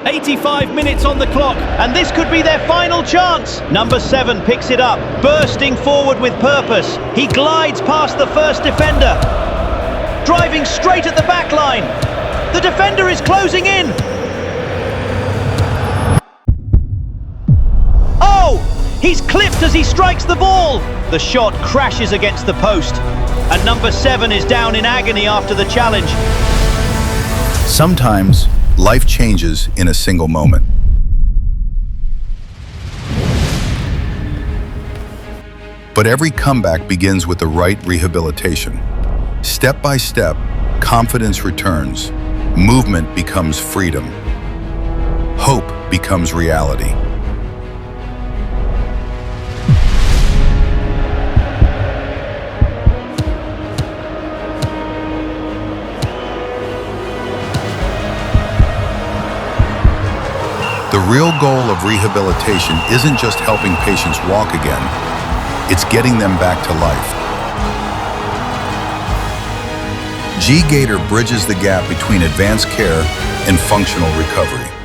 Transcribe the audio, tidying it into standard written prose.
85 minutes on the clock, and this could be their final chance. Number 7 picks it up, bursting forward with purpose. He glides past the first defender, driving straight at the back line. The defender is closing in. Oh! He's clipped as he strikes the ball. The shot crashes against the post, and number 7 is down in agony after the challenge. Sometimes, life changes in a single moment. But every comeback begins with the right rehabilitation. Step by step, confidence returns. Movement becomes freedom. Hope becomes reality. The real goal of rehabilitation isn't just helping patients walk again, it's getting them back to life. Gaiter bridges the gap between advanced care and functional recovery.